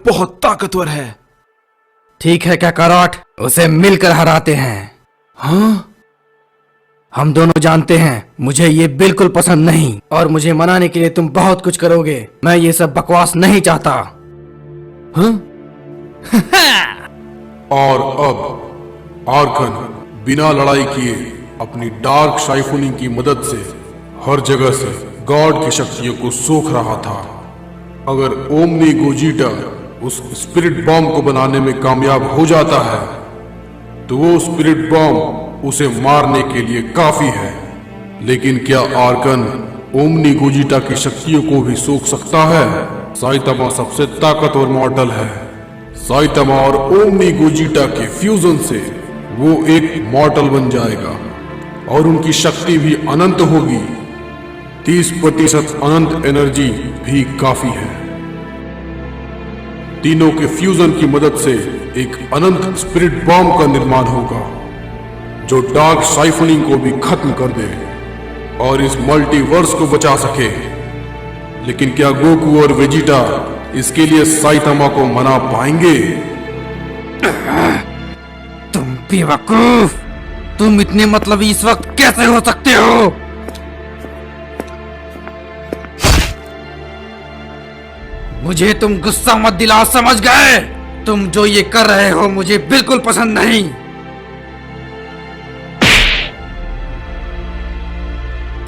बहुत ताकतवर है। ठीक है काकारोट, उसे मिलकर हराते हैं। हाँ? हम दोनों जानते हैं मुझे ये बिल्कुल पसंद नहीं, और मुझे मनाने के लिए तुम बहुत कुछ करोगे। मैं ये सब बकवास नहीं चाहता। हाँ? और अब आर्कन बिना लड़ाई किए अपनी डार्क शाइफुनिंग की मदद से हर जगह से गॉड की शक्तियों को सोख रहा था। अगर ओमनी गोजीटा उस स्पिरिट बॉम्ब को बनाने में कामयाब हो जाता है तो वो स्पिरिट बॉम्ब उसे मारने के लिए काफी है। लेकिन क्या आर्कन ओमनी गोजीटा की शक्तियों को भी सोख सकता है? साइतामा सबसे ताकतवर मॉडल है। साइतामा और ओमनी गोजीटा के फ्यूजन से वो एक मॉडल बन जाएगा और उनकी शक्ति भी अनंत होगी। 30% अनंत एनर्जी भी काफी है। तीनों के फ्यूजन की मदद से एक अनंत स्पिरिट बॉम्ब का निर्माण होगा जो डार्क साइफनिंग को भी खत्म कर दे और इस मल्टीवर्स को बचा सके। लेकिन क्या गोकू और वेजिटा इसके लिए साइतामा को मना पाएंगे? तुम बेवकूफ, तुम इतने मतलबी इस वक्त कैसे हो सकते हो? मुझे तुम गुस्सा मत दिला, समझ गए? तुम जो ये कर रहे हो मुझे बिल्कुल पसंद नहीं।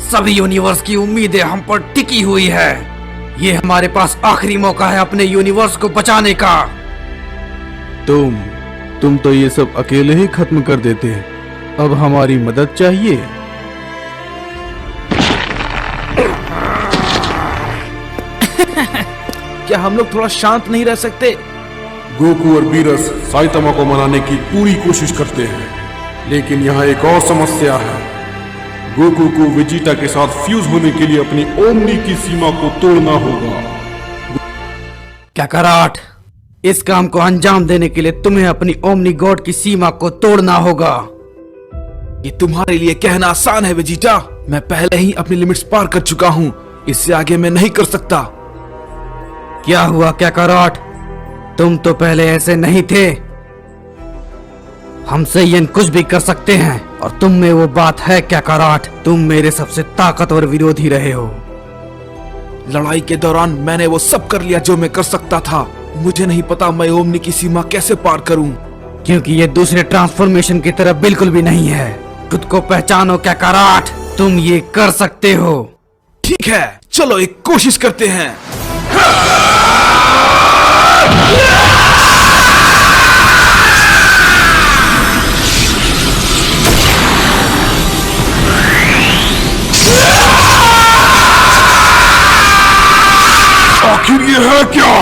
सभी यूनिवर्स की उम्मीदें हम पर टिकी हुई है। ये हमारे पास आखिरी मौका है अपने यूनिवर्स को बचाने का। तुम तो ये सब अकेले ही खत्म कर देते हैं। अब हमारी मदद चाहिए। क्या हम लोग थोड़ा शांत नहीं रह सकते? गोकू और बीरस साइतामा को मनाने की पूरी कोशिश करते हैं, लेकिन यहाँ एक और समस्या है। गोकू को वेजिटा के साथ फ्यूज होने के लिए अपनी ओमनी की सीमा को तोड़ना होगा। काकारोट, इस काम को अंजाम देने के लिए तुम्हें अपनी ओमनी गॉड की सीमा को तोड़ना होगा। ये तुम्हारे लिए कहना आसान है वेजिटा। मैं पहले ही अपनी लिमिट्स पार कर चुका हूँ। इससे आगे मैं नहीं कर सकता। क्या हुआ काकारोट? तुम तो पहले ऐसे नहीं थे। हम सैयन कुछ भी कर सकते हैं और तुम में वो बात है काकारोट। तुम मेरे सबसे ताकतवर विरोधी रहे हो। लड़ाई के दौरान मैंने वो सब कर लिया जो मैं कर सकता था। मुझे नहीं पता मैं ओमनी की सीमा कैसे पार करूं। क्योंकि ये दूसरे ट्रांसफॉर्मेशन की तरह बिल्कुल भी नहीं है। खुद को पहचानो काकारोट, तुम ये कर सकते हो। ठीक है, चलो एक कोशिश करते हैं। आखिर ये है क्या?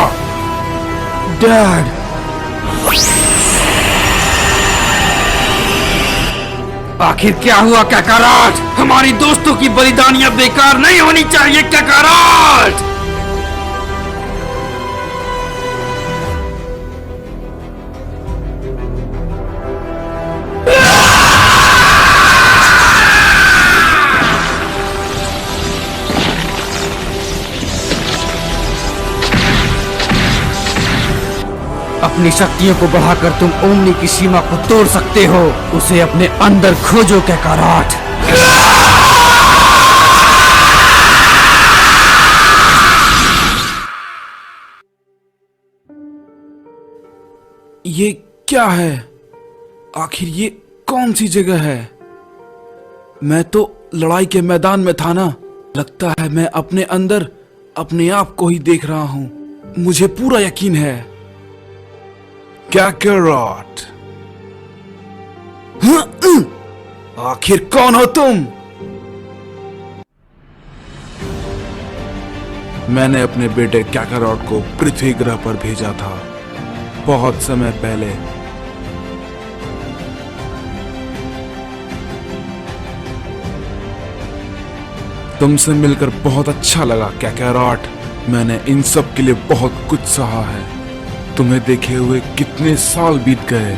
डैड, आखिर क्या हुआ काकारोट? हमारी दोस्तों की बलिदानियां बेकार नहीं होनी चाहिए काकारोट। अपनी शक्तियों को बढ़ाकर तुम ओमनी की सीमा को तोड़ सकते हो। उसे अपने अंदर खोजो काकारोट। ये क्या है? आखिर ये कौन सी जगह है? मैं तो लड़ाई के मैदान में था ना। लगता है मैं अपने अंदर अपने आप को ही देख रहा हूं। मुझे पूरा यकीन है। काकारोट, आखिर कौन हो तुम? मैंने अपने बेटे काकारोट को पृथ्वी ग्रह पर भेजा था बहुत समय पहले। तुमसे मिलकर बहुत अच्छा लगा काकारोट। मैंने इन सब के लिए बहुत कुछ सहा है। तुम्हें देखे हुए कितने साल बीत गए।